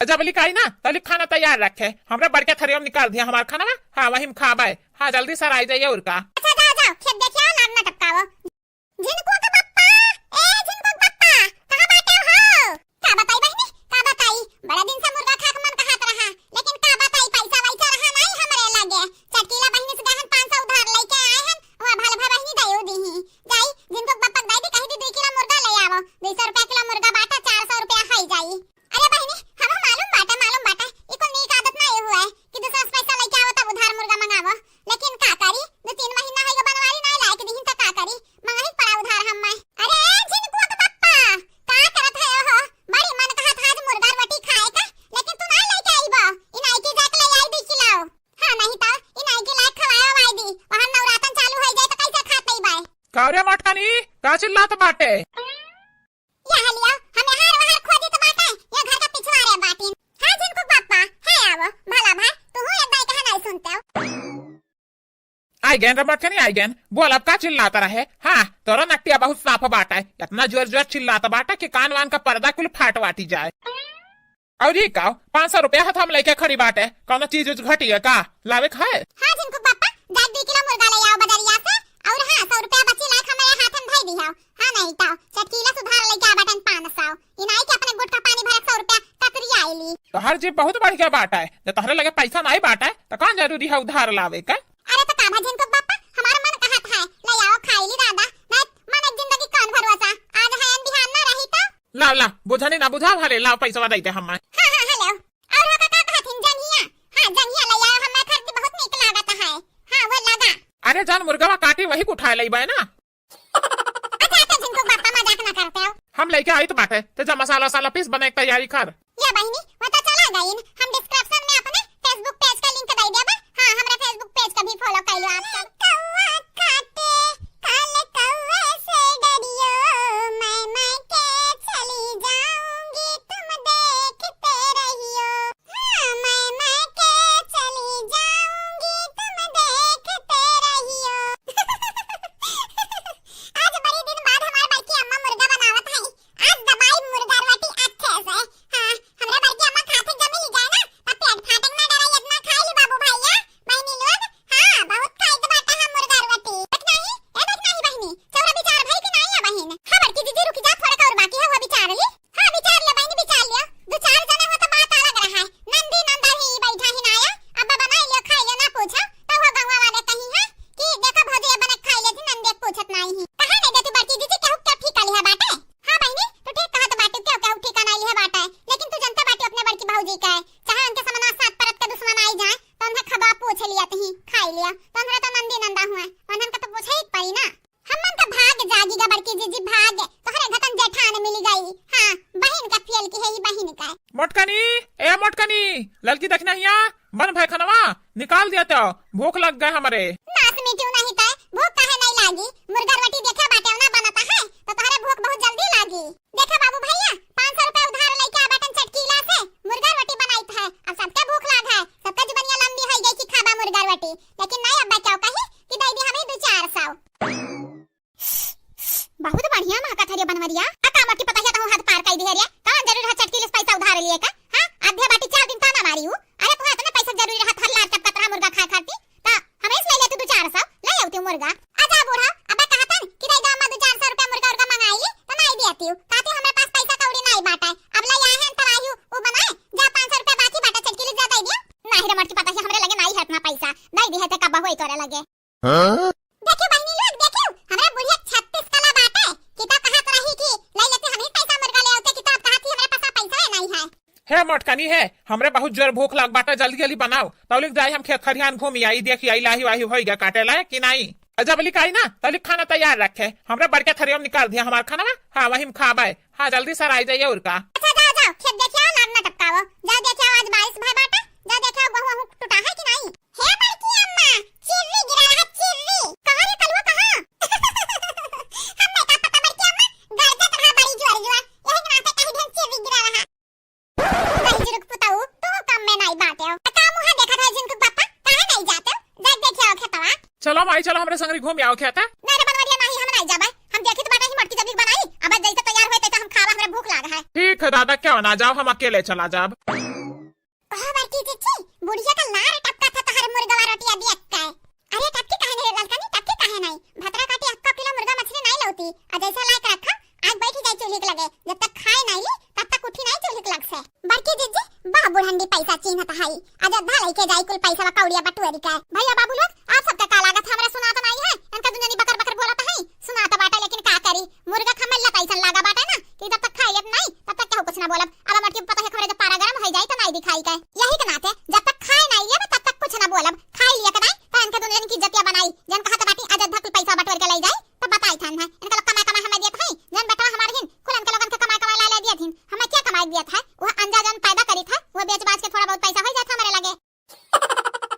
जब लिखाई ना तो खाना तैयार रखे, हमरे बड़के थरिया में निकाल दिया हमारा खाना। हाँ वही में खाबे। हाँ जल्दी सर आ जाइए। और का अच्छा जाओ जाओ खेत देखिए, लाग ना टपकाओ। जिनको के पप्पा, ए जिनको के पप्पा कहां बैठे हो? का बताई बहनी, का बताई? बड़ा दिन से मुर्गा खा के मन कहत रहा, लेकिन का बताई पैसा वैसा रहा नहीं हमरे लगे। चटकीला बहनी से गहन 500 उधार लेके आए हैं, वहां भले भले बहनी दयो दीही। जाई जिनको के पप्पा दाई दी कही दी 2 किलो मुर्गा ले आवो। 200 रुपया किलो मुर्गा बाटा 400 रुपया खाई जाई। अरे बहनी हम मालूम बाटा इको नीक आदत नहीं हुआ है कि दूसरा से पैसा लेके आवो तब उधार मुर्गा मंगावो। लेकिन का करी 2-3 महीना है बनवारी नहीं लायक दीही त का करी, मंगाही पड़ा उधार हम मैं। अरे जिनको के पप्पा का करत है हो? बड़ी मन कहत आज मुर्गा रोटी खाए का, लेकिन तू नहीं लेके आईबो। इनाई की जाके ले आई 2 किलो। हां नहीं तो इनाई की लायक खवाया वाई दी, वहां नवरातन चालू हो जाए तो कैसे खाते बाय? कारे मटकानी का चिल्लात बाटे? या हलिया हमें हर वहां खोजी तो बाटे, ये घर का पिछवाड़े बाटिन। हां जिनको पप्पा है आवो भला भाई, तू हो एक बाई कहा नहीं सुनते हो? आई गैन मटकानी आई गैन, बोल अब का चिल्लाता रहे? हाँ तोरा नटिया बहुत साफ बाटा है, इतना जोर जोर चिल्लाता बाटा कि कान वान का पर्दा कुल फाट वाटी जाए। और ये का 500 रुपया हाथ हम लेके खड़ी बाटे, कौन चीज घटी है का लावे खाए? हां जिनको पापा 2 किलो मुर्गा ले आओ बजरिया से, और हां 100 रुपया बची लाख हमारे हाथ में धई दिया। हां नहीं तो चटकीला सुधार लेके आ बटन 500, इनाई के अपने गुटका पानी भर 100 रुपया कतरी आईली। तो हर जीव बहुत बढ़िया बाटा है, जब तोहरे लगे पैसा नहीं बाटा है तो कौन जरूरी है उधार लावे का? अरे तो का जिनको पापा हमारा मन कहत है ले आओ खाईली दादा, नहीं मन एक जिंदगी कौन भरोसा, आज है बिहान ना रही तो ला ला बुझनी ना बुझा भले लाओ पैसा दे दे हम। हां हां हेलो और हो का कहथिन जंगिया? हां जंगिया ले आओ, हमें खरीद बहुत नीक लागत है। हां वो लगा। अरे जान मुर्गा काटी वही उठा ले ना। अच्छा तो जिनको पापा मजाक ना करते हो, हम लेके आई तो बाटे तो जा मसाला वसाला पीस बने की तैयारी कर। या बहनी वो तो चला गई, हम डिस्क्रिप्शन में अपने फेसबुक पेज का लिंक दे देबा। हां हमरा फेसबुक पेज का भी फॉलो कर लो आप सब। कौवा खाते काले कौवे से डरियो, मैं के चली जाऊंगी तुम देखते रहियो। हां मैं के चली जाऊंगी तुम देखते रहियो। आज बड़ी दिन बाद हमारे बड़की अम्मा मुर्गा बनावत है, आज दबाई मुर्गा रोटी अच्छे से। हां हमरा बड़की अम्मा खाते जमी ही जाए ना तो पेट फाटक ना डरा, इतना खाई ली बाबू भैया बहनी लोग। हां बहुत खाई तो बाटा हम मुर्गा रोटी देख नहीं ए देख नहीं बहनी चौरा विचार भाई कि नहीं है बहन? हां बड़की दीदी रुक जा, थोड़ा और बाकी है वो विचार ली। हां विचार ले बहनी विचार लियो, 2-4 जने हो तो बात अलग रहा है। नंदी नंदा ही बैठा ही ना आया, अब बनाई लियो खाई लियो ना पूछो तो वो गंगा वाले कहीं है कि देखो भौजी बने खाई ले थी नंदे पूछत नहीं ही। कहां नहीं देती बड़की दीदी केहू क्या ठीक लिया बाटे? हां बहनी तू ठीक कहत बाटे, केहू ठीक नहीं लिया बाटे, लेकिन तू जनता बाटे अपने बड़की भौजी का है, चाहे उनके समना 7 परत के दुश्मन आई जाए तो उन्हें खबा पूछ लिया तही खाई लिया, तो उन्हें तो नंदी नंदा हुआ उन्हें का तो पूछे ही पड़ी ना। हमन का भाग जागीगा बड़की जीजी भाग, तोहरे घटन जेठान मिल गई। हां बहन का फेल की है ये बहन का। मोटकनी ए मोटकनी लड़की देखना हिया बन भाई खनवा निकाल दिया तो भूख लग गए हमारे। नास मीठू नहीं तो भूख काहे नहीं लागी? मुर्गा रोटी देखा बाटे ना बनता है तो तोहरे भूख बहुत जल्दी लागी। देखा बाबू भैया 500 रुपया उधार लेके आ बटन चटकीला से मुर्गा रोटी बनाई है, अब सबके भूख लाग है, सबका जुबानिया लंबी हो गई कि खाबा मुर्गा रोटी, लेकिन नहीं अब बचाओ कही कि दे दी हमें 2-400। बहुत बढ़िया मां का थरिया बनवरिया का मत की पता है तो हाथ पार कर दे रिया, कौन जरूर है चटकीले से पैसा उधार लिए का? हां आधे बाटी 4 दिन ताना मारी हूं। अरे तू इतना पैसा जरूरी रहा हर लार टपका तरह मुर्गा खा खाती ता हमें इसलिए ले तू 2-400 ले आती मुर्गा। आजा बूढ़ा अब कहता कि दे दामा 2-400 रुपया मुर्गा मंगाई तो नहीं देती हूं, ताकि हमारे पास पैसा कौड़ी नहीं बाटा है। अब ले आए हैं तरायू वो बनाए जा 500 रुपया बाकी बाटा चटकीले जा दे दिया। नहीं रे मत की पता है हमरे लगे नहीं है इतना पैसा, दे दी है तो कब होई तोरे लगे। हां देखियो बहनी लोग देखियो हमरा बुढ़िया 36 कला बाटा है, किताब कहत रही कि ले लेते हम ही पैसा मुर्गा ले आते, किताब कहती हमारे पास पैसा है नहीं है। मोटकनी है हमरे बहुत जोर भूख लग बाटा, जल्दी जल्दी बनाओ तौलिक जाए हम खेत खरियान घूमी आई देखी आई लाही वाही हो गया काटे लायक कि नहीं। जब लिखाई ना तो खाना तैयार रखे, हमरे बड़के थरिया में निकाल दिया हमारा खाना। हाँ वही में खाबे। हाँ जल्दी सर आ जाइए। और का अच्छा जाओ जाओ खेत देखियो, लाग ना टपकाओ, जाओ देखियो आज बारिश भाई बाटा, जाओ देखियो गहूं टूटा है कि नहीं। हे बड़की अम्मा चिर्री गिरा है चिर्री, कहां रे कलवा कहां? हमने का पता बड़की अम्मा गरजत रहा बड़ी जोर जोर, यही नाते कहीं ढेर चिर्री गिरा रहा। भाई जुरुक पुताऊ तू काम में नहीं बाटे हो, का मुंह देखा था जिनको पापा कहां नहीं जाते, जा देखियो खेतवा। चलो माई चलो हमरे संग घूम आओ खेत। नहीं रे बनवरिया नहीं हम नहीं जाबे, हम देखी तो बाटा ही मटकी जब बनाई अब जैसे तैयार होते तो हम खावा, हमरा भूख लाग है। ठीक है दादा क्यों ना जाओ, हम अकेले चला जाब। बुढ़िया का लार टपका था तहर मुर्गा रोटी अभी अक्का है। अरे टपकी काहे नहीं ललकनी, टपकी काहे नहीं? भतरा काटी अक्का किलो मुर्गा मछली नहीं लौती। आ जैसा लायक रखा आज बैठी जाए चूल्ही के लगे, जब तक खाए नहीं ली तब तक उठी नहीं चूल्ही के लग से। बड़की जीजी बा बुढ़ंडी पैसा चिन्हत हाई, आज अद्धा लेके जाई कुल पैसा कौड़िया बटुएरी का। भैया बाबू